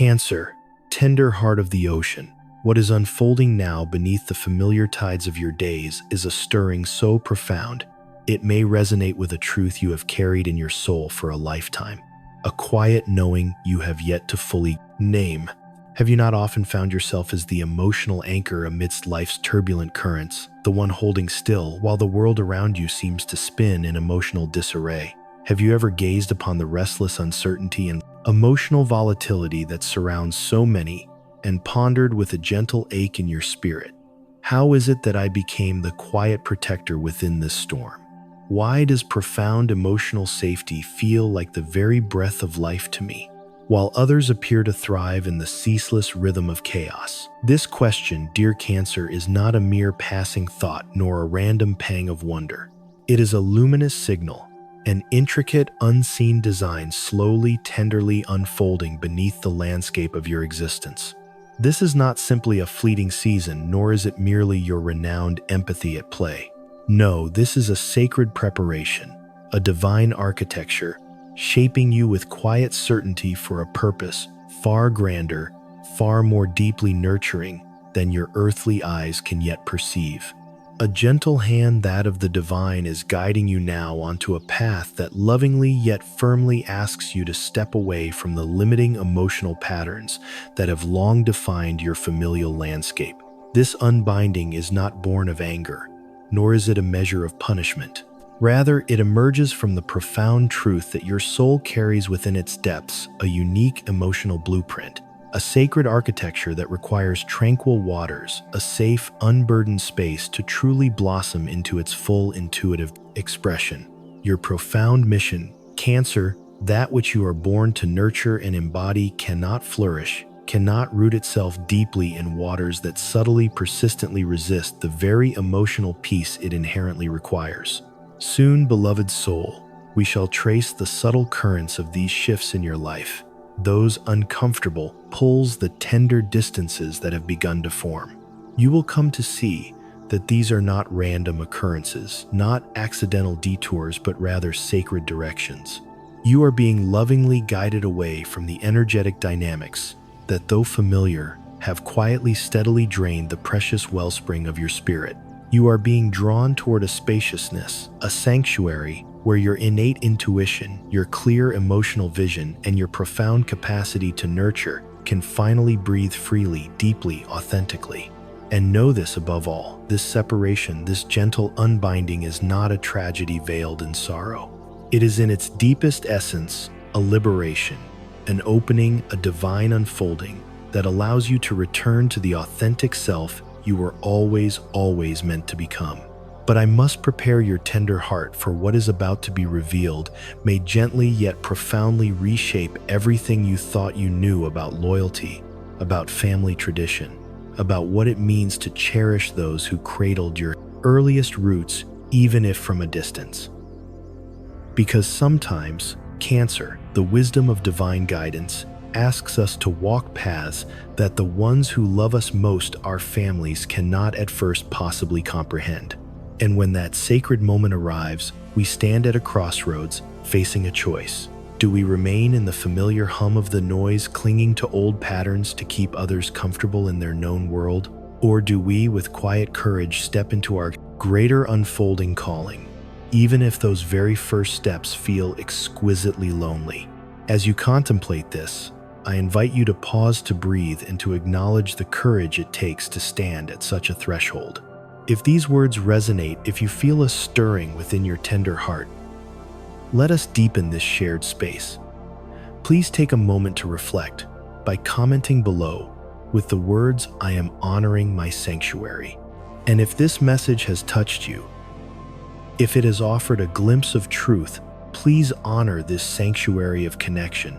Cancer, tender heart of the ocean. What is unfolding now beneath the familiar tides of your days is a stirring so profound, it may resonate with a truth you have carried in your soul for a lifetime. A quiet knowing you have yet to fully name. Have you not often found yourself as the emotional anchor amidst life's turbulent currents, the one holding still while the world around you seems to spin in emotional disarray? Have you ever gazed upon the restless uncertainty and emotional volatility that surrounds so many and pondered with a gentle ache in your spirit? How is it that I became the quiet protector within this storm? Why does profound emotional safety feel like the very breath of life to me, while others appear to thrive in the ceaseless rhythm of chaos? This question, dear Cancer, is not a mere passing thought nor a random pang of wonder. It is a luminous signal, an intricate, unseen design slowly, tenderly unfolding beneath the landscape of your existence. This is not simply a fleeting season, nor is it merely your renowned empathy at play. No, this is a sacred preparation, a divine architecture, shaping you with quiet certainty for a purpose far grander, far more deeply nurturing than your earthly eyes can yet perceive. A gentle hand, that of the divine, is guiding you now onto a path that lovingly yet firmly asks you to step away from the limiting emotional patterns that have long defined your familial landscape. This unbinding is not born of anger, nor is it a measure of punishment. Rather, it emerges from the profound truth that your soul carries within its depths a unique emotional blueprint, a sacred architecture that requires tranquil waters, a safe, unburdened space to truly blossom into its full intuitive expression. Your profound mission, Cancer, that which you are born to nurture and embody, cannot flourish, cannot root itself deeply in waters that subtly, persistently resist the very emotional peace it inherently requires. Soon, beloved soul, we shall trace the subtle currents of these shifts in your life, those uncomfortable pulls, the tender distances that have begun to form. You will come to see that these are not random occurrences, not accidental detours, but rather sacred directions. You are being lovingly guided away from the energetic dynamics that, though familiar, have quietly, steadily drained the precious wellspring of your spirit. You are being drawn toward a spaciousness, a sanctuary where your innate intuition, your clear emotional vision, and your profound capacity to nurture can finally breathe freely, deeply, authentically. And know this above all, this separation, this gentle unbinding is not a tragedy veiled in sorrow. It is in its deepest essence a liberation, an opening, a divine unfolding that allows you to return to the authentic self you were always meant to become. But I must prepare your tender heart, for what is about to be revealed may gently yet profoundly reshape everything you thought you knew about loyalty, about family tradition, about what it means to cherish those who cradled your earliest roots, even if from a distance. Because sometimes, Cancer, the wisdom of divine guidance, asks us to walk paths that the ones who love us most, our families, cannot at first possibly comprehend. And when that sacred moment arrives, we stand at a crossroads, facing a choice. Do we remain in the familiar hum of the noise, clinging to old patterns to keep others comfortable in their known world? Or do we, with quiet courage, step into our greater unfolding calling, even if those very first steps feel exquisitely lonely? As you contemplate this, I invite you to pause, to breathe, and to acknowledge the courage it takes to stand at such a threshold. If these words resonate, if you feel a stirring within your tender heart, let us deepen this shared space. Please take a moment to reflect by commenting below with the words, "I am honoring my sanctuary." And if this message has touched you, if it has offered a glimpse of truth, please honor this sanctuary of connection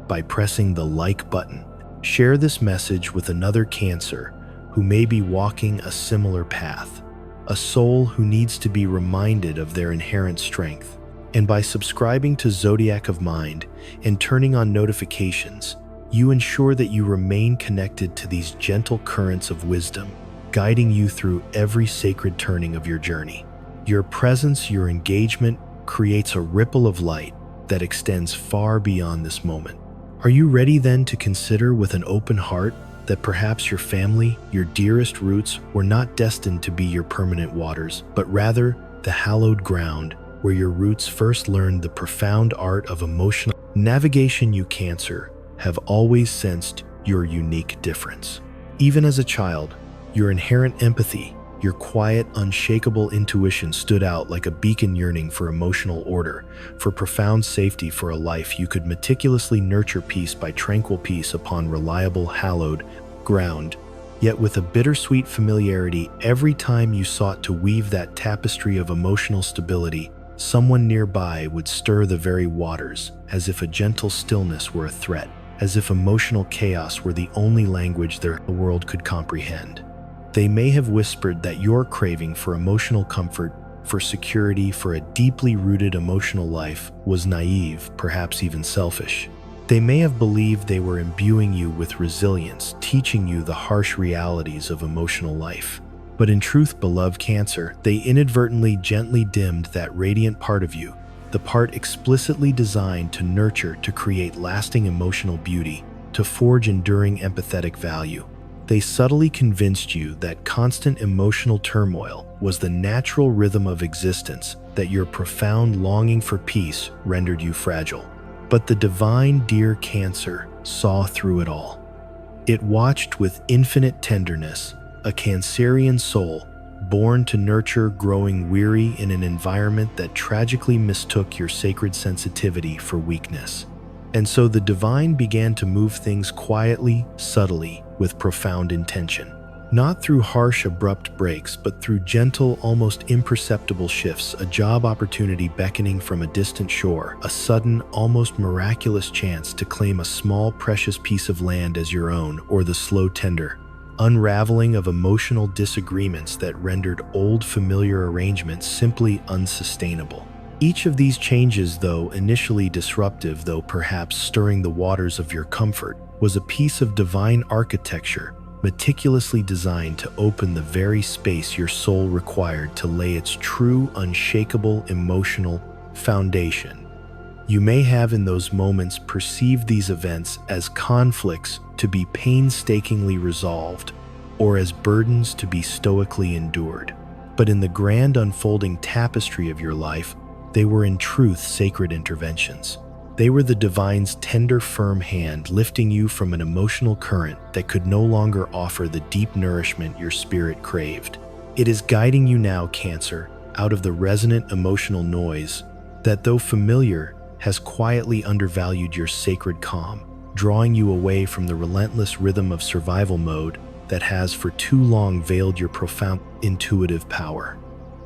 by pressing the like button. Share this message with another Cancer who may be walking a similar path, a soul who needs to be reminded of their inherent strength. And by subscribing to Zodiac of Mind and turning on notifications, you ensure that you remain connected to these gentle currents of wisdom, guiding you through every sacred turning of your journey. Your presence, your engagement, creates a ripple of light that extends far beyond this moment. Are you ready then to consider with an open heart that perhaps your family, your dearest roots, were not destined to be your permanent waters, but rather the hallowed ground where your roots first learned the profound art of emotional navigation? You, Cancer, have always sensed your unique difference. Even as a child, your inherent empathy, your quiet, unshakable intuition stood out like a beacon yearning for emotional order, for profound safety, for a life you could meticulously nurture piece by tranquil piece upon reliable, hallowed ground. Yet with a bittersweet familiarity, every time you sought to weave that tapestry of emotional stability, someone nearby would stir the very waters, as if a gentle stillness were a threat, as if emotional chaos were the only language the world could comprehend. They may have whispered that your craving for emotional comfort, for security, for a deeply rooted emotional life was naive, perhaps even selfish. They may have believed they were imbuing you with resilience, teaching you the harsh realities of emotional life. But in truth, beloved Cancer, they inadvertently gently dimmed that radiant part of you, the part explicitly designed to nurture, to create lasting emotional beauty, to forge enduring empathetic value. They subtly convinced you that constant emotional turmoil was the natural rhythm of existence, that your profound longing for peace rendered you fragile. But the divine, dear Cancer, saw through it all. It watched with infinite tenderness, a Cancerian soul, born to nurture, growing weary in an environment that tragically mistook your sacred sensitivity for weakness. And so the divine began to move things quietly, subtly, with profound intention. Not through harsh, abrupt breaks, but through gentle, almost imperceptible shifts, a job opportunity beckoning from a distant shore, a sudden, almost miraculous chance to claim a small, precious piece of land as your own, or the slow, tender unraveling of emotional disagreements that rendered old, familiar arrangements simply unsustainable. Each of these changes, though initially disruptive, though perhaps stirring the waters of your comfort, was a piece of divine architecture, meticulously designed to open the very space your soul required to lay its true, unshakable emotional foundation. You may have in those moments perceived these events as conflicts to be painstakingly resolved, or as burdens to be stoically endured. But in the grand unfolding tapestry of your life, they were in truth sacred interventions. They were the divine's tender, firm hand lifting you from an emotional current that could no longer offer the deep nourishment your spirit craved. It is guiding you now, Cancer, out of the resonant emotional noise that, though familiar, has quietly undervalued your sacred calm, drawing you away from the relentless rhythm of survival mode that has for too long veiled your profound intuitive power.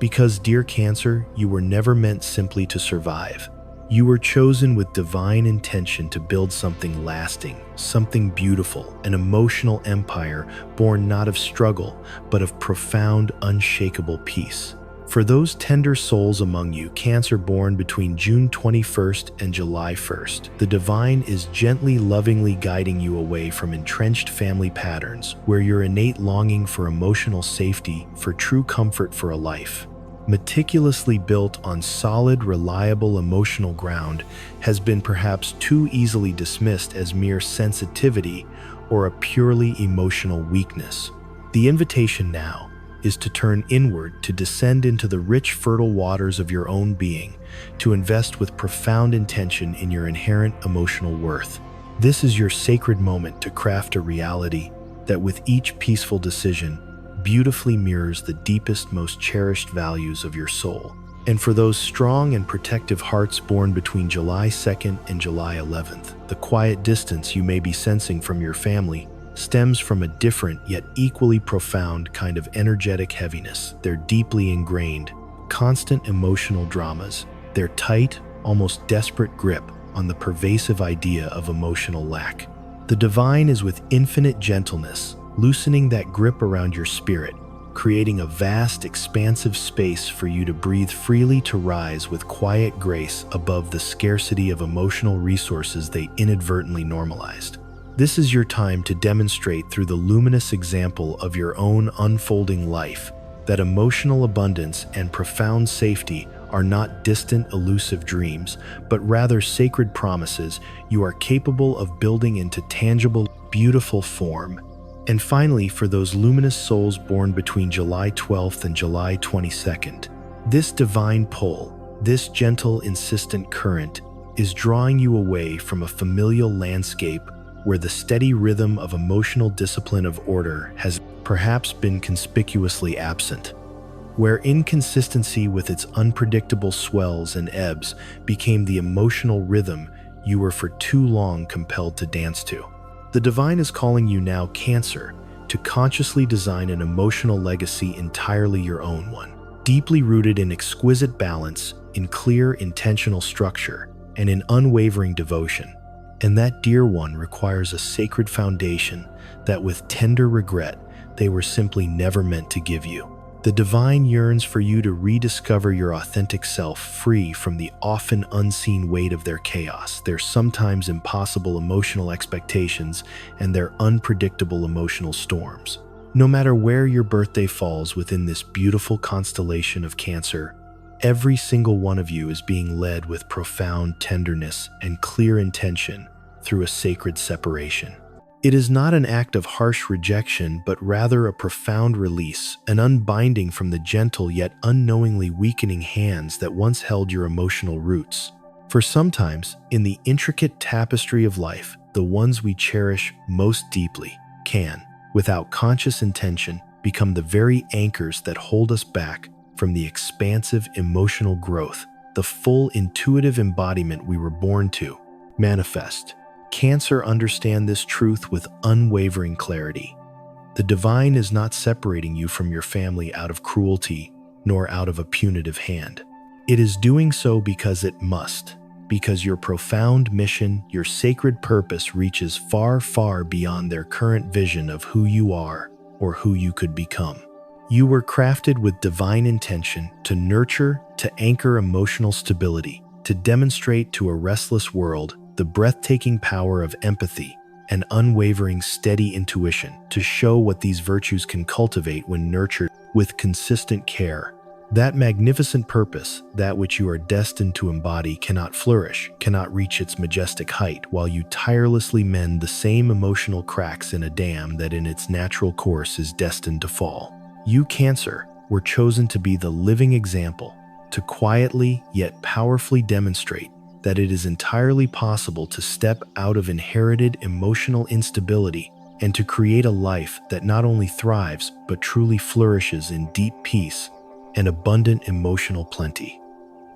Because, dear Cancer, you were never meant simply to survive. You were chosen with divine intention to build something lasting, something beautiful, an emotional empire born not of struggle, but of profound, unshakable peace. For those tender souls among you, Cancer born between June 21st and July 1st, the divine is gently, lovingly guiding you away from entrenched family patterns where your innate longing for emotional safety, for true comfort, for a life meticulously built on solid, reliable emotional ground has been perhaps too easily dismissed as mere sensitivity or a purely emotional weakness. The invitation now is to turn inward, to descend into the rich, fertile waters of your own being, to invest with profound intention in your inherent emotional worth. This is your sacred moment to craft a reality that, with each peaceful decision, beautifully mirrors the deepest, most cherished values of your soul. And for those strong and protective hearts born between July 2nd and July 11th, the quiet distance you may be sensing from your family stems from a different yet equally profound kind of energetic heaviness, their deeply ingrained, constant emotional dramas, their tight, almost desperate grip on the pervasive idea of emotional lack. The divine is with infinite gentleness, loosening that grip around your spirit, creating a vast, expansive space for you to breathe freely, to rise with quiet grace above the scarcity of emotional resources they inadvertently normalized. This is your time to demonstrate through the luminous example of your own unfolding life that emotional abundance and profound safety are not distant, elusive dreams, but rather sacred promises you are capable of building into tangible, beautiful form. And finally, for those luminous souls born between July 12th and July 22nd, this divine pull, this gentle, insistent current, is drawing you away from a familial landscape where the steady rhythm of emotional discipline of order has perhaps been conspicuously absent, where inconsistency with its unpredictable swells and ebbs became the emotional rhythm you were for too long compelled to dance to. The divine is calling you now, Cancer, to consciously design an emotional legacy entirely your own one, deeply rooted in exquisite balance, in clear, intentional structure, and in unwavering devotion. And that dear one requires a sacred foundation that with tender regret they were simply never meant to give you. The divine yearns for you to rediscover your authentic self, free from the often unseen weight of their chaos, their sometimes impossible emotional expectations, and their unpredictable emotional storms. No matter where your birthday falls within this beautiful constellation of Cancer, every single one of you is being led with profound tenderness and clear intention through a sacred separation. It is not an act of harsh rejection, but rather a profound release, an unbinding from the gentle yet unknowingly weakening hands that once held your emotional roots. For sometimes, in the intricate tapestry of life, the ones we cherish most deeply can, without conscious intention, become the very anchors that hold us back from the expansive emotional growth, the full intuitive embodiment we were born to manifest. Cancer understand this truth with unwavering clarity. The divine is not separating you from your family out of cruelty, nor out of a punitive hand. It is doing so because it must, because your profound mission, your sacred purpose reaches far, far beyond their current vision of who you are or who you could become. You were crafted with divine intention to nurture, to anchor emotional stability, to demonstrate to a restless world the breathtaking power of empathy and unwavering steady intuition, to show what these virtues can cultivate when nurtured with consistent care. That magnificent purpose, that which you are destined to embody, cannot flourish, cannot reach its majestic height while you tirelessly mend the same emotional cracks in a dam that in its natural course is destined to fall. You, Cancer, were chosen to be the living example, to quietly yet powerfully demonstrate that it is entirely possible to step out of inherited emotional instability and to create a life that not only thrives but truly flourishes in deep peace and abundant emotional plenty.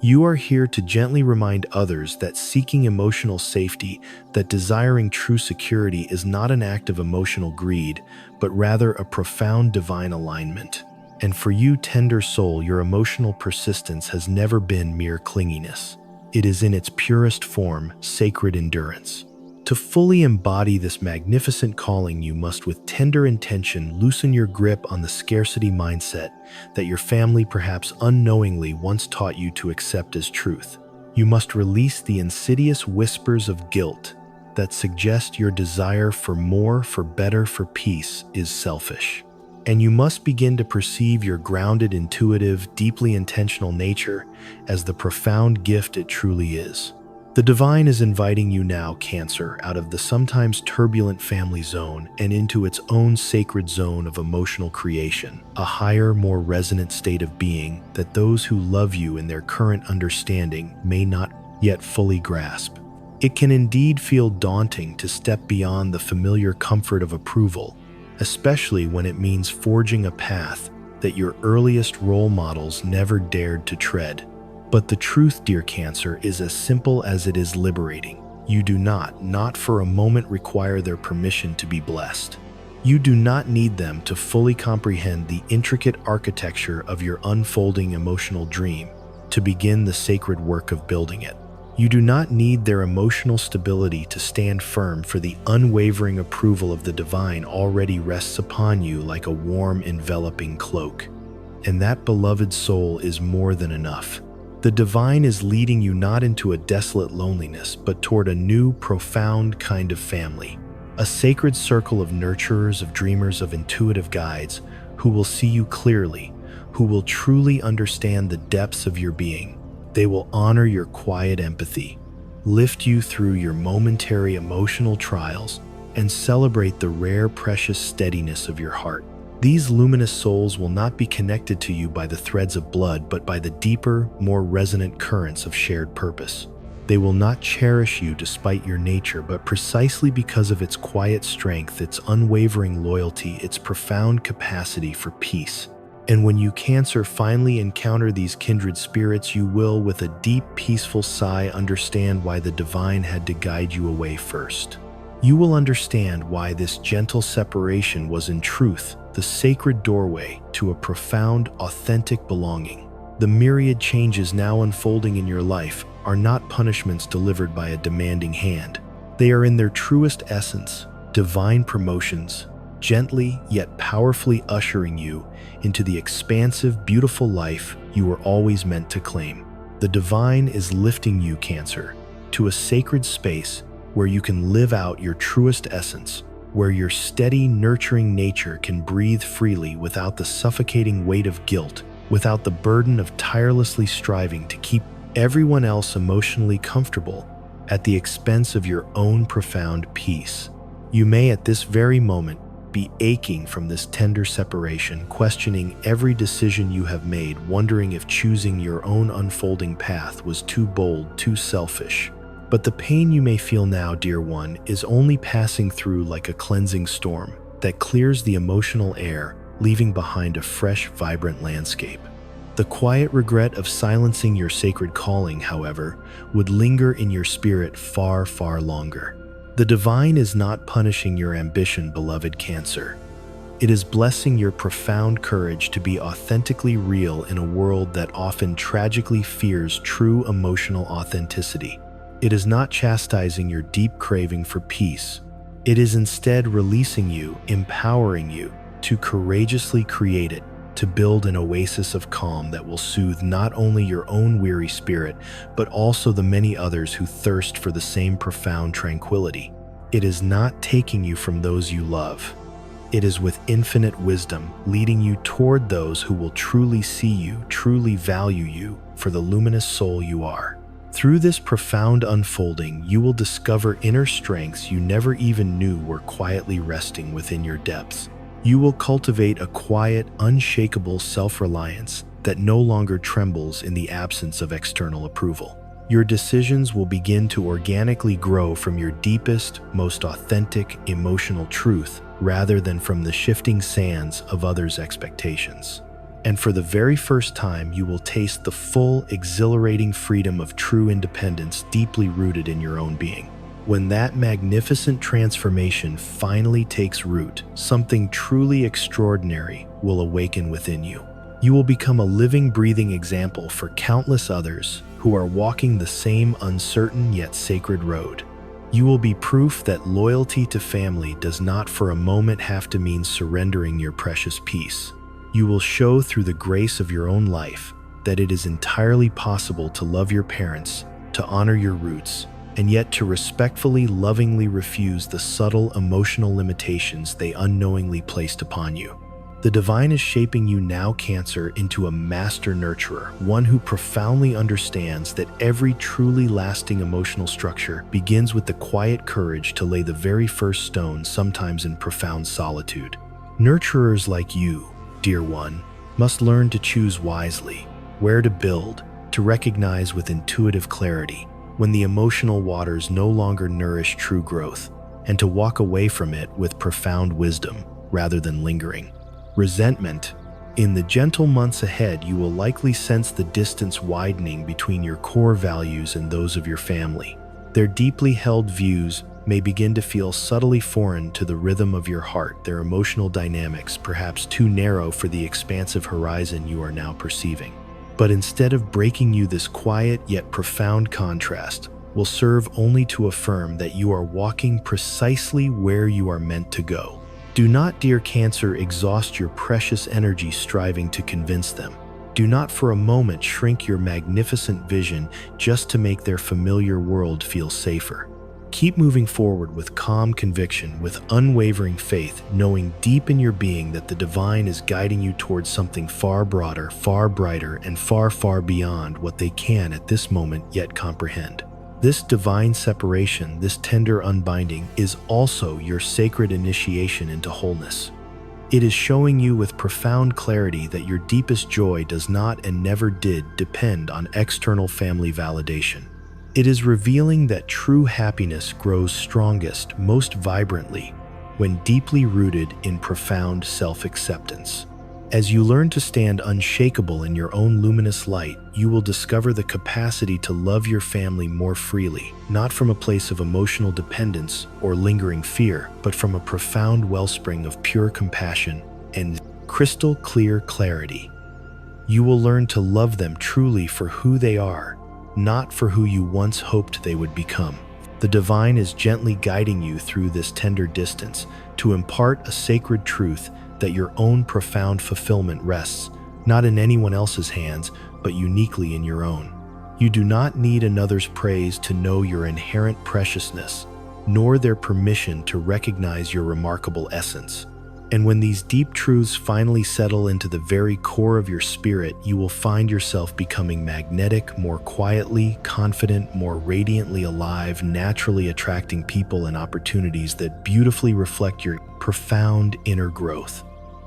You are here to gently remind others that seeking emotional safety, that desiring true security is not an act of emotional greed, but rather a profound divine alignment. And for you, tender soul, your emotional persistence has never been mere clinginess. It is in its purest form, sacred endurance. To fully embody this magnificent calling, you must with tender intention loosen your grip on the scarcity mindset that your family perhaps unknowingly once taught you to accept as truth. You must release the insidious whispers of guilt that suggest your desire for more, for better, for peace is selfish. And you must begin to perceive your grounded, intuitive, deeply intentional nature as the profound gift it truly is. The divine is inviting you now, Cancer, out of the sometimes turbulent family zone and into its own sacred zone of emotional creation, a higher, more resonant state of being that those who love you in their current understanding may not yet fully grasp. It can indeed feel daunting to step beyond the familiar comfort of approval, especially when it means forging a path that your earliest role models never dared to tread. But the truth, dear Cancer, is as simple as it is liberating. You do not for a moment require their permission to be blessed. You do not need them to fully comprehend the intricate architecture of your unfolding emotional dream to begin the sacred work of building it. You do not need their emotional stability to stand firm, for the unwavering approval of the divine already rests upon you like a warm, enveloping cloak. And that beloved soul is more than enough. The divine is leading you not into a desolate loneliness, but toward a new, profound kind of family. A sacred circle of nurturers, of dreamers, of intuitive guides who will see you clearly, who will truly understand the depths of your being, They will honor your quiet empathy, lift you through your momentary emotional trials, and celebrate the rare, precious steadiness of your heart. These luminous souls will not be connected to you by the threads of blood, but by the deeper, more resonant currents of shared purpose. They will not cherish you despite your nature, but precisely because of its quiet strength, its unwavering loyalty, its profound capacity for peace. And when you, Cancer, finally encounter these kindred spirits, you will, with a deep, peaceful sigh, understand why the divine had to guide you away first. You will understand why this gentle separation was in truth the sacred doorway to a profound, authentic belonging. The myriad changes now unfolding in your life are not punishments delivered by a demanding hand. They are in their truest essence, divine promotions, gently yet powerfully ushering you into the expansive, beautiful life you were always meant to claim. The divine is lifting you, Cancer, to a sacred space where you can live out your truest essence, where your steady, nurturing nature can breathe freely without the suffocating weight of guilt, without the burden of tirelessly striving to keep everyone else emotionally comfortable at the expense of your own profound peace. You may at this very moment be aching from this tender separation, questioning every decision you have made, wondering if choosing your own unfolding path was too bold, too selfish. But the pain you may feel now, dear one, is only passing through like a cleansing storm that clears the emotional air, leaving behind a fresh, vibrant landscape. The quiet regret of silencing your sacred calling, however, would linger in your spirit far, far longer. The divine is not punishing your ambition, beloved Cancer. It is blessing your profound courage to be authentically real in a world that often tragically fears true emotional authenticity. It is not chastising your deep craving for peace. It is instead releasing you, empowering you to courageously create it, to build an oasis of calm that will soothe not only your own weary spirit, but also the many others who thirst for the same profound tranquility. It is not taking you from those you love. It is with infinite wisdom leading you toward those who will truly see you, truly value you for the luminous soul you are. Through this profound unfolding, you will discover inner strengths you never even knew were quietly resting within your depths. You will cultivate a quiet, unshakable self-reliance that no longer trembles in the absence of external approval. Your decisions will begin to organically grow from your deepest, most authentic emotional truth rather than from the shifting sands of others' expectations. And for the very first time, you will taste the full, exhilarating freedom of true independence deeply rooted in your own being. When that magnificent transformation finally takes root, something truly extraordinary will awaken within you. You will become a living, breathing example for countless others who are walking the same uncertain yet sacred road. You will be proof that loyalty to family does not for a moment have to mean surrendering your precious peace. You will show through the grace of your own life that it is entirely possible to love your parents, to honor your roots, and yet to respectfully, lovingly refuse the subtle emotional limitations they unknowingly placed upon you. The divine is shaping you now, Cancer, into a master nurturer, one who profoundly understands that every truly lasting emotional structure begins with the quiet courage to lay the very first stone, sometimes in profound solitude. Nurturers like you, dear one, must learn to choose wisely, where to build, to recognize with intuitive clarity when the emotional waters no longer nourish true growth, and to walk away from it with profound wisdom rather than lingering resentment. In the gentle months ahead, you will likely sense the distance widening between your core values and those of your family. Their deeply held views may begin to feel subtly foreign to the rhythm of your heart, their emotional dynamics perhaps too narrow for the expansive horizon you are now perceiving. But instead of breaking you, this quiet yet profound contrast will serve only to affirm that you are walking precisely where you are meant to go. Do not, dear Cancer, exhaust your precious energy striving to convince them. Do not for a moment shrink your magnificent vision just to make their familiar world feel safer. Keep moving forward with calm conviction, with unwavering faith, knowing deep in your being that the divine is guiding you towards something far broader, far brighter, and far, far beyond what they can at this moment yet comprehend. This divine separation, this tender unbinding, is also your sacred initiation into wholeness. It is showing you with profound clarity that your deepest joy does not and never did depend on external family validation. It is revealing that true happiness grows strongest, most vibrantly, when deeply rooted in profound self-acceptance. As you learn to stand unshakable in your own luminous light, you will discover the capacity to love your family more freely, not from a place of emotional dependence or lingering fear, but from a profound wellspring of pure compassion and crystal clear clarity. You will learn to love them truly for who they are, not for who you once hoped they would become. The divine is gently guiding you through this tender distance to impart a sacred truth that your own profound fulfillment rests not in anyone else's hands, but uniquely in your own. You do not need another's praise to know your inherent preciousness, nor their permission to recognize your remarkable essence. And when these deep truths finally settle into the very core of your spirit, you will find yourself becoming magnetic, more quietly confident, more radiantly alive, naturally attracting people and opportunities that beautifully reflect your profound inner growth.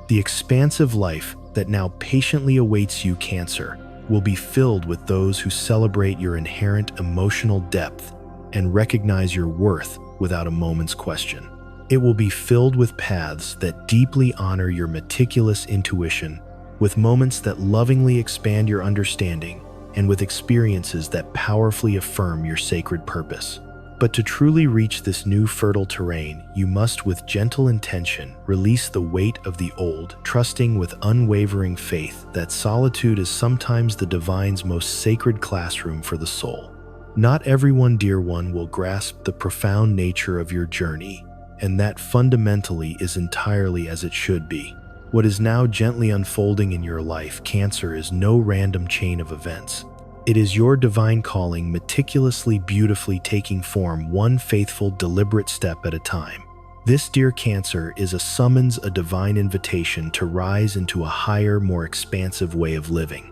The expansive life that now patiently awaits you, Cancer, will be filled with those who celebrate your inherent emotional depth and recognize your worth without a moment's question. It will be filled with paths that deeply honor your meticulous intuition, with moments that lovingly expand your understanding, and with experiences that powerfully affirm your sacred purpose. But to truly reach this new fertile terrain, you must, with gentle intention, release the weight of the old, trusting with unwavering faith that solitude is sometimes the divine's most sacred classroom for the soul. Not everyone, dear one, will grasp the profound nature of your journey, and that fundamentally is entirely as it should be. What is now gently unfolding in your life, Cancer, is no random chain of events. It is your divine calling meticulously, beautifully taking form, one faithful, deliberate step at a time. This, dear Cancer, is a summons, a divine invitation to rise into a higher, more expansive way of living.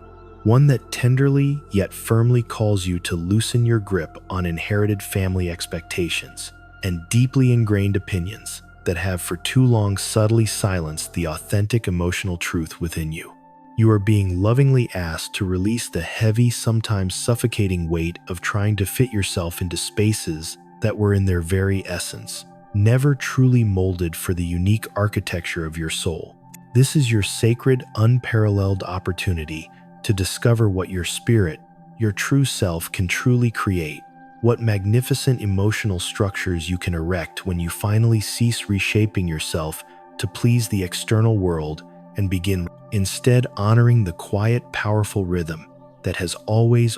One that tenderly yet firmly calls you to loosen your grip on inherited family expectations and deeply ingrained opinions that have for too long subtly silenced the authentic emotional truth within you. You are being lovingly asked to release the heavy, sometimes suffocating weight of trying to fit yourself into spaces that were in their very essence never truly molded for the unique architecture of your soul. This is your sacred, unparalleled opportunity to discover what your spirit, your true self, can truly create. What magnificent emotional structures you can erect when you finally cease reshaping yourself to please the external world and begin instead honoring the quiet, powerful rhythm that has always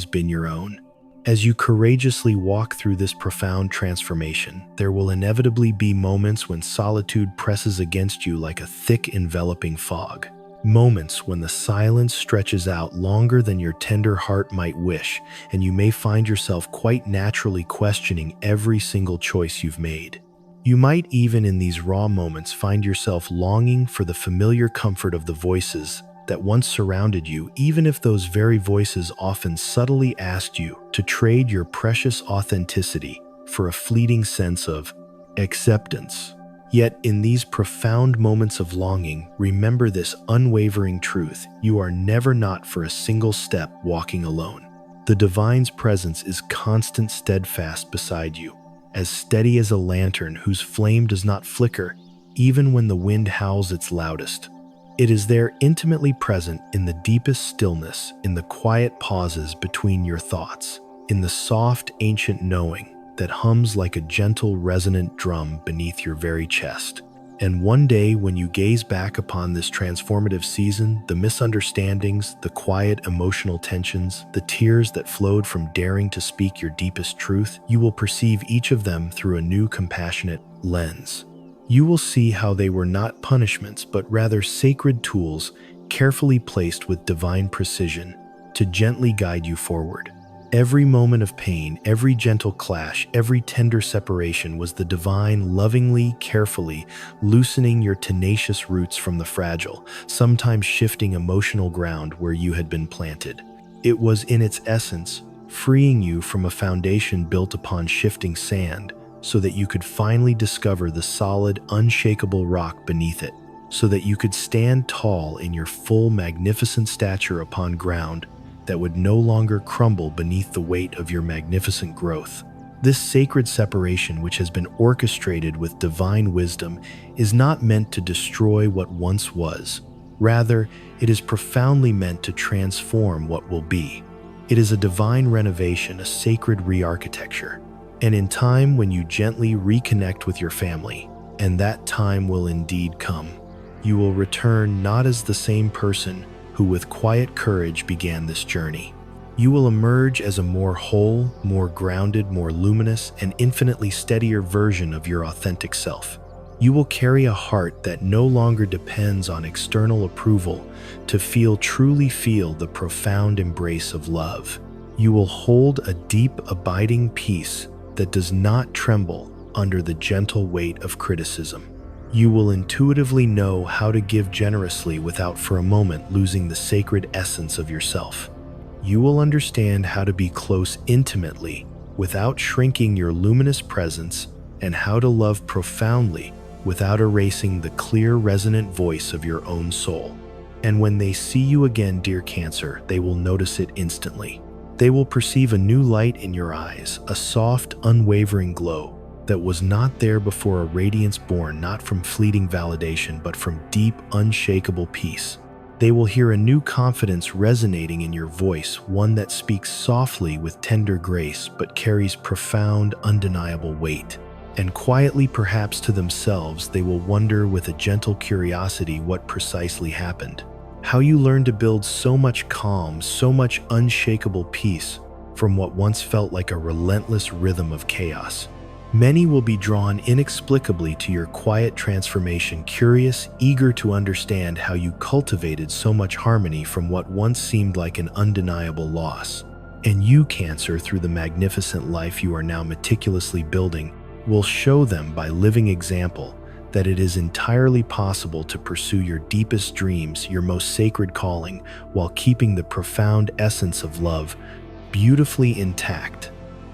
been your own. As you courageously walk through this profound transformation, there will inevitably be moments when solitude presses against you like a thick, enveloping fog. Moments when the silence stretches out longer than your tender heart might wish, and you may find yourself quite naturally questioning every single choice you've made. You might even in these raw moments find yourself longing for the familiar comfort of the voices that once surrounded you, even if those very voices often subtly asked you to trade your precious authenticity for a fleeting sense of acceptance. Yet in these profound moments of longing, remember this unwavering truth: you are never not for a single step walking alone. The divine's presence is constant, steadfast beside you, as steady as a lantern whose flame does not flicker even when the wind howls its loudest. It is there, intimately present in the deepest stillness, in the quiet pauses between your thoughts, in the soft, ancient knowing that hums like a gentle, resonant drum beneath your very chest. And one day, when you gaze back upon this transformative season, the misunderstandings, the quiet emotional tensions, the tears that flowed from daring to speak your deepest truth, you will perceive each of them through a new, compassionate lens. You will see how they were not punishments, but rather sacred tools, carefully placed with divine precision to gently guide you forward. Every moment of pain, every gentle clash, every tender separation was the divine lovingly, carefully loosening your tenacious roots from the fragile, sometimes shifting emotional ground where you had been planted. It was in its essence, freeing you from a foundation built upon shifting sand so that you could finally discover the solid, unshakable rock beneath it, so that you could stand tall in your full, magnificent stature upon ground that would no longer crumble beneath the weight of your magnificent growth. This sacred separation, which has been orchestrated with divine wisdom, is not meant to destroy what once was. Rather, it is profoundly meant to transform what will be. It is a divine renovation, a sacred re-architecture. And in time, when you gently reconnect with your family, and that time will indeed come, you will return not as the same person who with quiet courage began this journey. You will emerge as a more whole, more grounded, more luminous, and infinitely steadier version of your authentic self. You will carry a heart that no longer depends on external approval to truly feel the profound embrace of love. You will hold a deep, abiding peace that does not tremble under the gentle weight of criticism. You will intuitively know how to give generously without for a moment losing the sacred essence of yourself. You will understand how to be close intimately without shrinking your luminous presence, and how to love profoundly without erasing the clear, resonant voice of your own soul. And when they see you again, dear Cancer, they will notice it instantly. They will perceive a new light in your eyes, a soft, unwavering glow that was not there before, a radiance born not from fleeting validation but from deep, unshakable peace. They will hear a new confidence resonating in your voice, one that speaks softly with tender grace but carries profound, undeniable weight. And quietly, perhaps to themselves, they will wonder with a gentle curiosity what precisely happened. How you learned to build so much calm, so much unshakable peace from what once felt like a relentless rhythm of chaos. Many will be drawn inexplicably to your quiet transformation, curious, eager to understand how you cultivated so much harmony from what once seemed like an undeniable loss. And you, Cancer, through the magnificent life you are now meticulously building, will show them by living example that it is entirely possible to pursue your deepest dreams, your most sacred calling, while keeping the profound essence of love beautifully intact.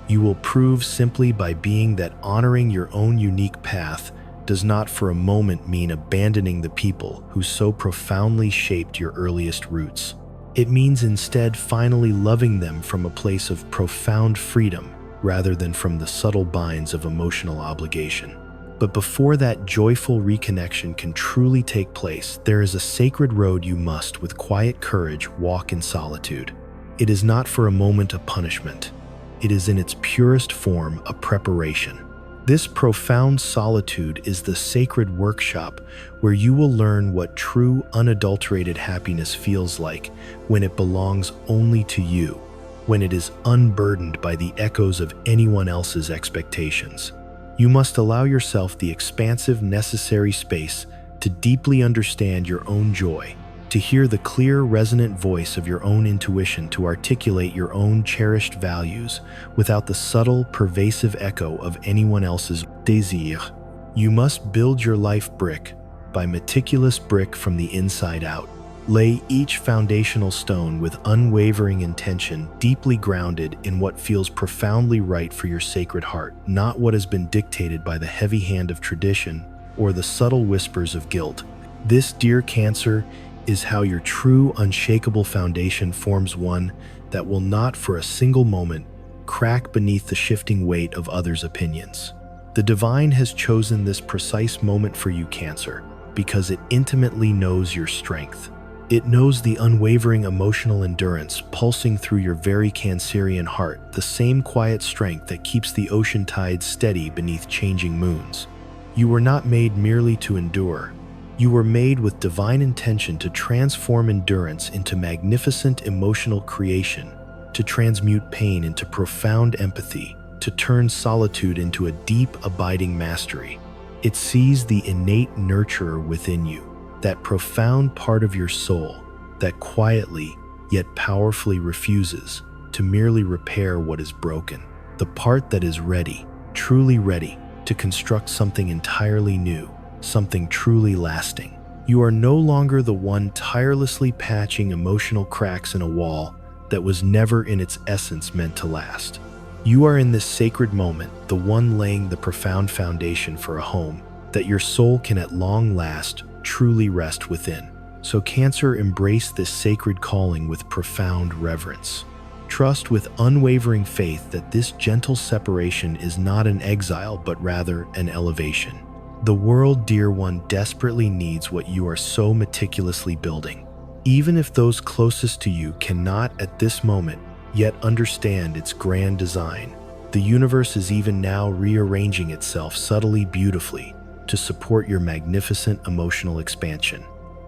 You will prove simply by being that honoring your own unique path does not for a moment mean abandoning the people who so profoundly shaped your earliest roots. It means instead finally loving them from a place of profound freedom rather than from the subtle binds of emotional obligation. But before that joyful reconnection can truly take place, there is a sacred road you must, with quiet courage, walk in solitude. It is not for a moment a punishment. It is in its purest form a preparation. This profound solitude is the sacred workshop where you will learn what true, unadulterated happiness feels like when it belongs only to you, when it is unburdened by the echoes of anyone else's expectations. You must allow yourself the expansive, necessary space to deeply understand your own joy, to hear the clear, resonant voice of your own intuition, to articulate your own cherished values without the subtle, pervasive echo of anyone else's désir. You must build your life brick by meticulous brick from the inside out. Lay each foundational stone with unwavering intention, deeply grounded in what feels profoundly right for your sacred heart, not what has been dictated by the heavy hand of tradition or the subtle whispers of guilt. This, dear Cancer, is how your true, unshakable foundation forms, one that will not for a single moment crack beneath the shifting weight of others' opinions. The divine has chosen this precise moment for you, Cancer, because it intimately knows your strength. It knows the unwavering emotional endurance pulsing through your very Cancerian heart, the same quiet strength that keeps the ocean tides steady beneath changing moons. You were not made merely to endure. You were made with divine intention to transform endurance into magnificent emotional creation, to transmute pain into profound empathy, to turn solitude into a deep, abiding mastery. It sees the innate nurturer within you, that profound part of your soul that quietly yet powerfully refuses to merely repair what is broken. The part that is ready, truly ready, to construct something entirely new, something truly lasting. You are no longer the one tirelessly patching emotional cracks in a wall that was never in its essence meant to last. You are in this sacred moment, the one laying the profound foundation for a home that your soul can at long last truly rest within. So Cancer, embrace this sacred calling with profound reverence. Trust with unwavering faith that this gentle separation is not an exile, but rather an elevation. The world, dear one, desperately needs what you are so meticulously building. Even if those closest to you cannot at this moment yet understand its grand design, the universe is even now rearranging itself subtly, beautifully, to support your magnificent emotional expansion.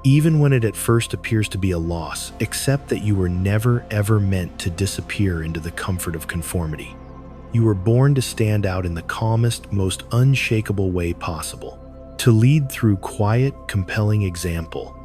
Even when it at first appears to be a loss, accept that you were never ever meant to disappear into the comfort of conformity. You were born to stand out in the calmest, most unshakable way possible, to lead through quiet, compelling example,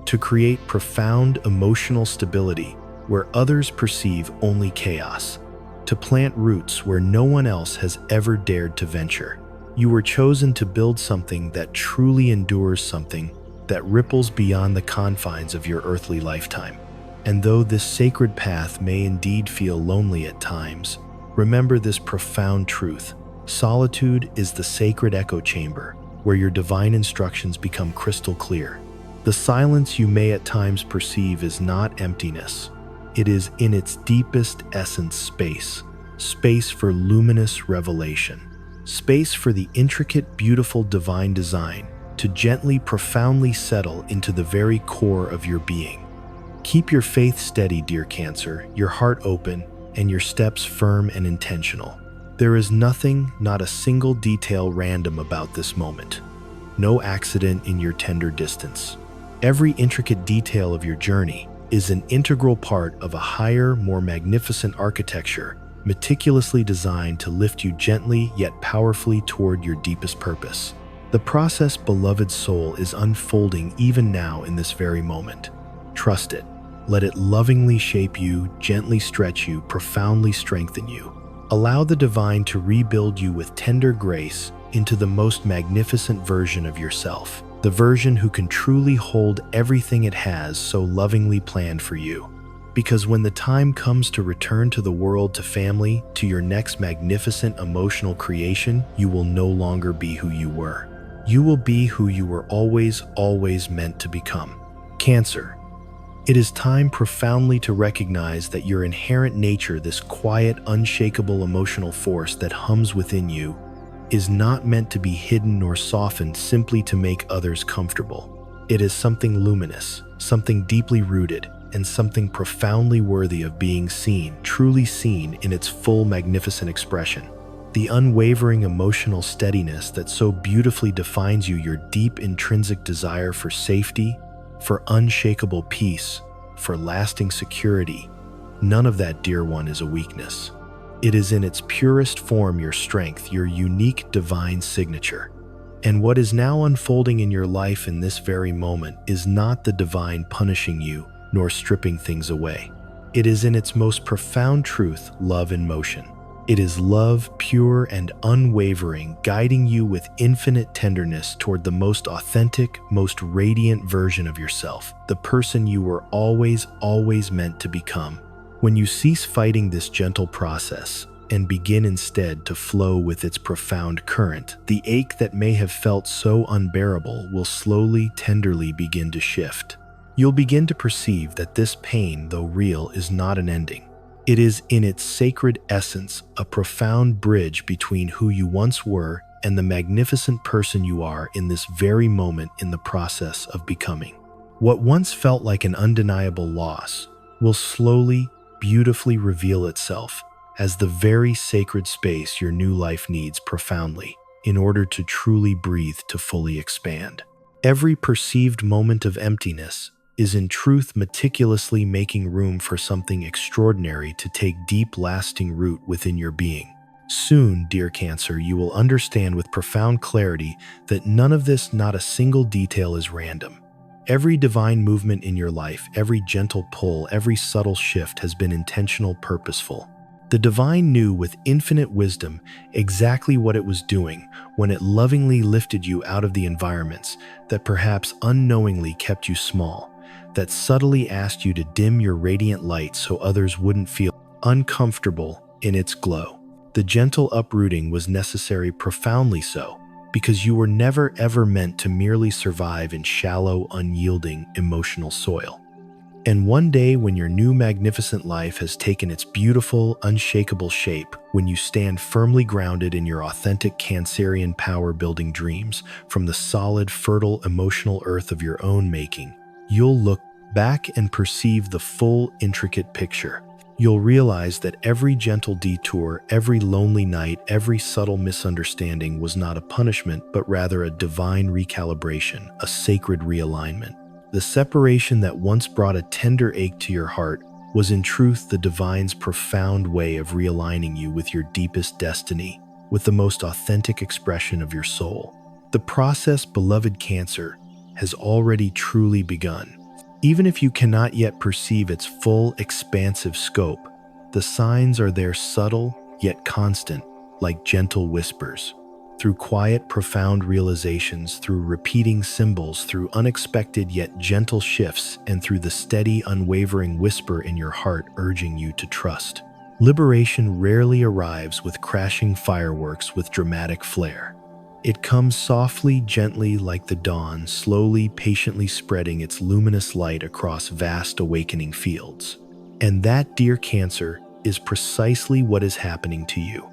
to create profound emotional stability where others perceive only chaos, to plant roots where no one else has ever dared to venture. You were chosen to build something that truly endures, something that ripples beyond the confines of your earthly lifetime. And though this sacred path may indeed feel lonely at times, remember this profound truth. Solitude is the sacred echo chamber where your divine instructions become crystal clear. The silence you may at times perceive is not emptiness. It is in its deepest essence space. Space for luminous revelation. Space for the intricate, beautiful divine design to gently, profoundly settle into the very core of your being. Keep your faith steady, dear Cancer, your heart open, and your steps firm and intentional. There is nothing, not a single detail random about this moment. No accident in your tender distance. Every intricate detail of your journey is an integral part of a higher, more magnificent architecture, meticulously designed to lift you gently yet powerfully toward your deepest purpose. The process, beloved soul, is unfolding even now in this very moment. Trust it. Let it lovingly shape you, gently stretch you, profoundly strengthen you. Allow the divine to rebuild you with tender grace into the most magnificent version of yourself, the version who can truly hold everything it has so lovingly planned for you. Because when the time comes to return to the world, to family, to your next magnificent emotional creation, you will no longer be who you were. You will be who you were always meant to become. Cancer, it is time profoundly to recognize that your inherent nature, this quiet, unshakable emotional force that hums within you, is not meant to be hidden nor softened simply to make others comfortable. It is something luminous, something deeply rooted, and something profoundly worthy of being seen, truly seen in its full magnificent expression. The unwavering emotional steadiness that so beautifully defines you, your deep intrinsic desire for safety, for unshakable peace, for lasting security, none of that, dear one, is a weakness. It is in its purest form your strength, your unique divine signature. And what is now unfolding in your life in this very moment is not the divine punishing you, nor stripping things away. It is in its most profound truth, love in motion. It is love, pure and unwavering, guiding you with infinite tenderness toward the most authentic, most radiant version of yourself, the person you were always meant to become. When you cease fighting this gentle process and begin instead to flow with its profound current, the ache that may have felt so unbearable will slowly, tenderly begin to shift. You'll begin to perceive that this pain, though real, is not an ending. It is in its sacred essence a profound bridge between who you once were and the magnificent person you are in this very moment in the process of becoming. What once felt like an undeniable loss will slowly, beautifully reveal itself as the very sacred space your new life needs profoundly in order to truly breathe, to fully expand. Every perceived moment of emptiness is in truth meticulously making room for something extraordinary to take deep, lasting root within your being. Soon, dear Cancer, you will understand with profound clarity that none of this, not a single detail, is random. Every divine movement in your life, every gentle pull, every subtle shift has been intentional, purposeful. The divine knew with infinite wisdom exactly what it was doing when it lovingly lifted you out of the environments that perhaps unknowingly kept you small, that subtly asked you to dim your radiant light so others wouldn't feel uncomfortable in its glow. The gentle uprooting was necessary, profoundly so, because you were never ever meant to merely survive in shallow, unyielding, emotional soil. And one day, when your new magnificent life has taken its beautiful, unshakable shape, when you stand firmly grounded in your authentic Cancerian power-building dreams from the solid, fertile, emotional earth of your own making, you'll look back and perceive the full, intricate picture. You'll realize that every gentle detour, every lonely night, every subtle misunderstanding was not a punishment, but rather a divine recalibration, a sacred realignment. The separation that once brought a tender ache to your heart was in truth the divine's profound way of realigning you with your deepest destiny, with the most authentic expression of your soul. The process, beloved Cancer, has already truly begun. Even if you cannot yet perceive its full, expansive scope, the signs are there, subtle yet constant, like gentle whispers. Through quiet, profound realizations, through repeating symbols, through unexpected yet gentle shifts, and through the steady, unwavering whisper in your heart urging you to trust. Liberation rarely arrives with crashing fireworks with dramatic flair. It comes softly, gently, like the dawn, slowly, patiently spreading its luminous light across vast awakening fields. And that, dear Cancer, is precisely what is happening to you.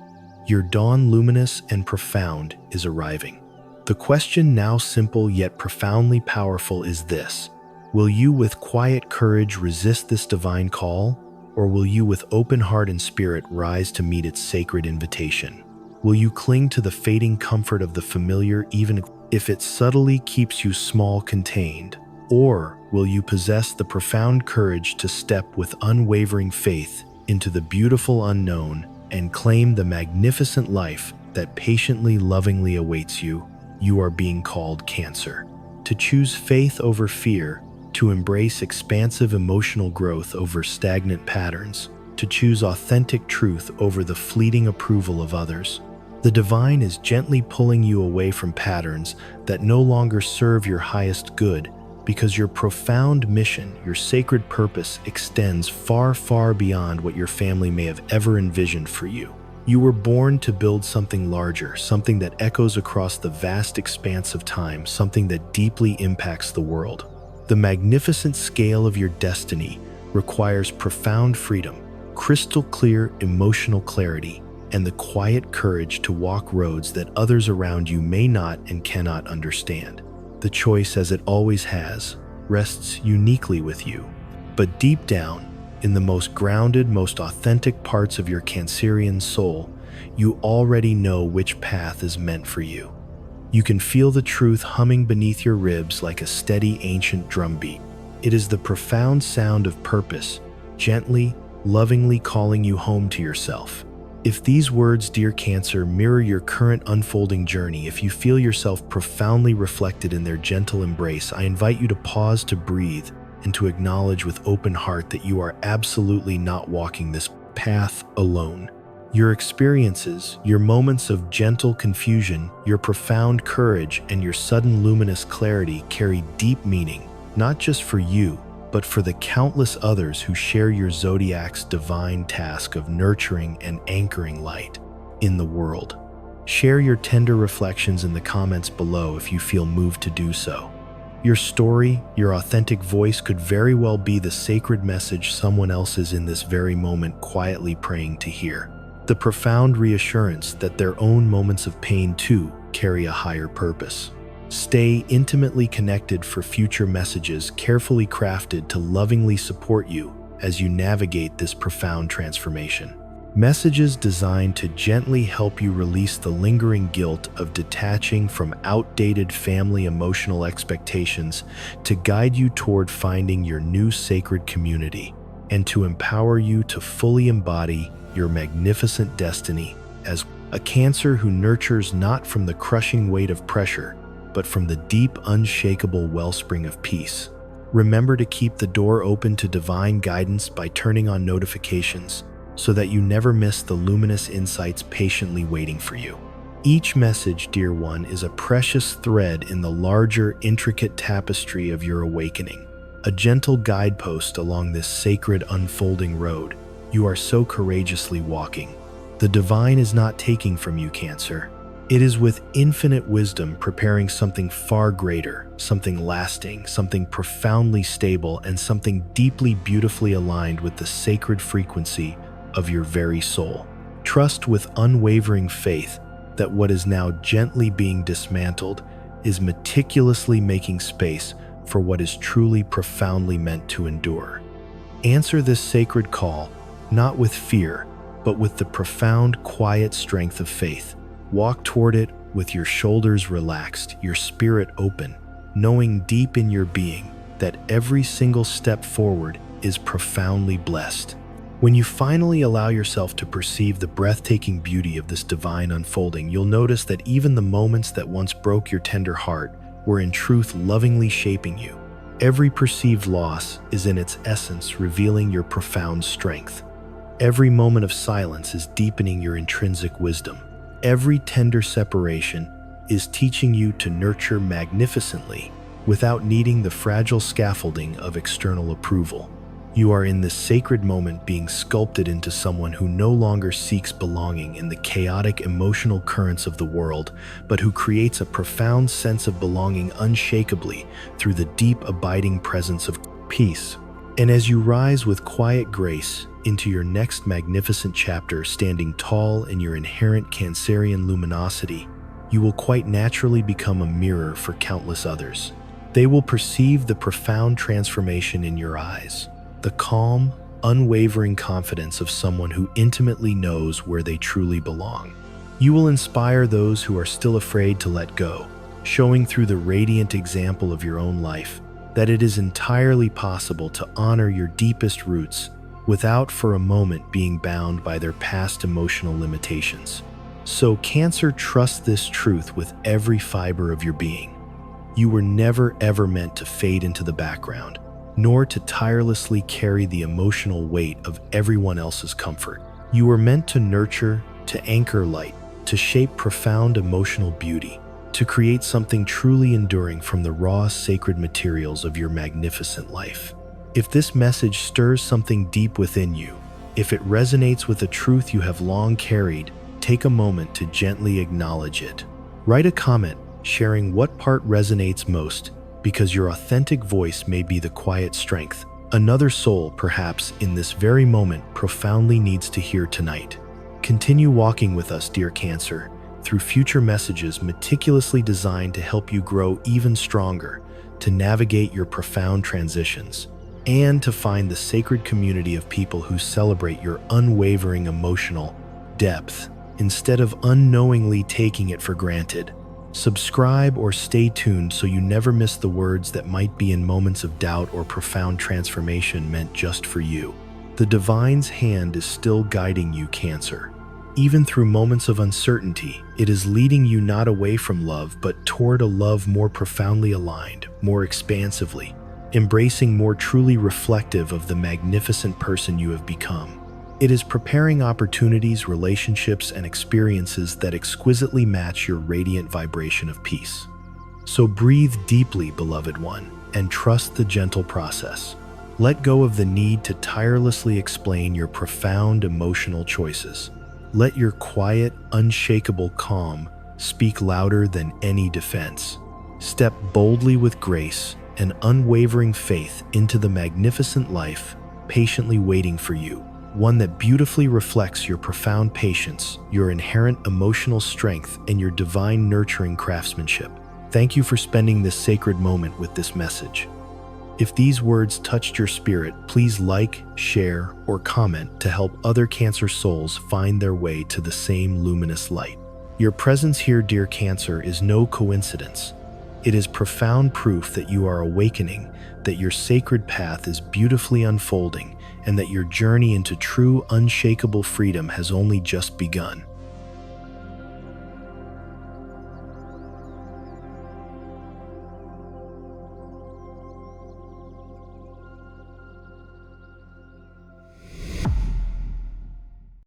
Your dawn, luminous and profound, is arriving. The question, now simple yet profoundly powerful, is this: will you with quiet courage resist this divine call, or will you with open heart and spirit rise to meet its sacred invitation? Will you cling to the fading comfort of the familiar even if it subtly keeps you small, contained? Or will you possess the profound courage to step with unwavering faith into the beautiful unknown and claim the magnificent life that patiently, lovingly awaits you? You are being called, Cancer, to choose faith over fear, to embrace expansive emotional growth over stagnant patterns, to choose authentic truth over the fleeting approval of others. The divine is gently pulling you away from patterns that no longer serve your highest good, because your profound mission, your sacred purpose, extends far, far beyond what your family may have ever envisioned for you. You were born to build something larger, something that echoes across the vast expanse of time, something that deeply impacts the world. The magnificent scale of your destiny requires profound freedom, crystal clear emotional clarity, and the quiet courage to walk roads that others around you may not and cannot understand. The choice, as it always has, rests uniquely with you. But deep down, in the most grounded, most authentic parts of your Cancerian soul, you already know which path is meant for you. You can feel the truth humming beneath your ribs like a steady, ancient drumbeat. It is the profound sound of purpose, gently, lovingly calling you home to yourself. If these words, dear Cancer, mirror your current unfolding journey, if you feel yourself profoundly reflected in their gentle embrace, I invite you to pause, to breathe, and to acknowledge with open heart that you are absolutely not walking this path alone. Your experiences, your moments of gentle confusion, your profound courage, and your sudden luminous clarity carry deep meaning, not just for you, but for the countless others who share your zodiac's divine task of nurturing and anchoring light in the world. Share your tender reflections in the comments below if you feel moved to do so. Your story, your authentic voice could very well be the sacred message someone else is in this very moment quietly praying to hear. The profound reassurance that their own moments of pain too carry a higher purpose. Stay intimately connected for future messages carefully crafted to lovingly support you as you navigate this profound transformation. Messages designed to gently help you release the lingering guilt of detaching from outdated family emotional expectations, to guide you toward finding your new sacred community, and to empower you to fully embody your magnificent destiny as a Cancer who nurtures not from the crushing weight of pressure, but from the deep, unshakable wellspring of peace. Remember to keep the door open to divine guidance by turning on notifications so that you never miss the luminous insights patiently waiting for you. Each message, dear one, is a precious thread in the larger, intricate tapestry of your awakening, a gentle guidepost along this sacred, unfolding road you are so courageously walking. The divine is not taking from you, Cancer. It is with infinite wisdom preparing something far greater, something lasting, something profoundly stable, and something deeply, beautifully aligned with the sacred frequency of your very soul. Trust with unwavering faith that what is now gently being dismantled is meticulously making space for what is truly profoundly meant to endure. Answer this sacred call, not with fear, but with the profound, quiet strength of faith. Walk toward it with your shoulders relaxed, your spirit open, knowing deep in your being that every single step forward is profoundly blessed. When you finally allow yourself to perceive the breathtaking beauty of this divine unfolding, you'll notice that even the moments that once broke your tender heart were in truth lovingly shaping you. Every perceived loss is in its essence revealing your profound strength. Every moment of silence is deepening your intrinsic wisdom. Every tender separation is teaching you to nurture magnificently without needing the fragile scaffolding of external approval. You are in this sacred moment being sculpted into someone who no longer seeks belonging in the chaotic emotional currents of the world, but who creates a profound sense of belonging unshakably through the deep, abiding presence of peace. And as you rise with quiet grace into your next magnificent chapter, standing tall in your inherent Cancerian luminosity, you will quite naturally become a mirror for countless others. They will perceive the profound transformation in your eyes, the calm, unwavering confidence of someone who intimately knows where they truly belong. You will inspire those who are still afraid to let go, showing through the radiant example of your own life that it is entirely possible to honor your deepest roots without for a moment being bound by their past emotional limitations. So Cancer, trust this truth with every fiber of your being. You were never ever meant to fade into the background, nor to tirelessly carry the emotional weight of everyone else's comfort. You were meant to nurture, to anchor light, to shape profound emotional beauty, to create something truly enduring from the raw, sacred materials of your magnificent life. If this message stirs something deep within you, if it resonates with a truth you have long carried, take a moment to gently acknowledge it. Write a comment sharing what part resonates most, because your authentic voice may be the quiet strength another soul, perhaps in this very moment, profoundly needs to hear tonight. Continue walking with us, dear Cancer, through future messages meticulously designed to help you grow even stronger, to navigate your profound transitions, and to find the sacred community of people who celebrate your unwavering emotional depth instead of unknowingly taking it for granted. Subscribe or stay tuned so you never miss the words that might be in moments of doubt or profound transformation meant just for you. The divine's hand is still guiding you, Cancer. Even through moments of uncertainty, it is leading you not away from love, but toward a love more profoundly aligned, more expansively, embracing more truly reflective of the magnificent person you have become. It is preparing opportunities, relationships, and experiences that exquisitely match your radiant vibration of peace. So breathe deeply, beloved one, and trust the gentle process. Let go of the need to tirelessly explain your profound emotional choices. Let your quiet, unshakable calm speak louder than any defense. Step boldly with grace and unwavering faith into the magnificent life patiently waiting for you. One that beautifully reflects your profound patience, your inherent emotional strength, and your divine nurturing craftsmanship. Thank you for spending this sacred moment with this message. If these words touched your spirit, please like, share, or comment to help other Cancer souls find their way to the same luminous light. Your presence here, dear Cancer, is no coincidence. It is profound proof that you are awakening, that your sacred path is beautifully unfolding, and that your journey into true, unshakable freedom has only just begun.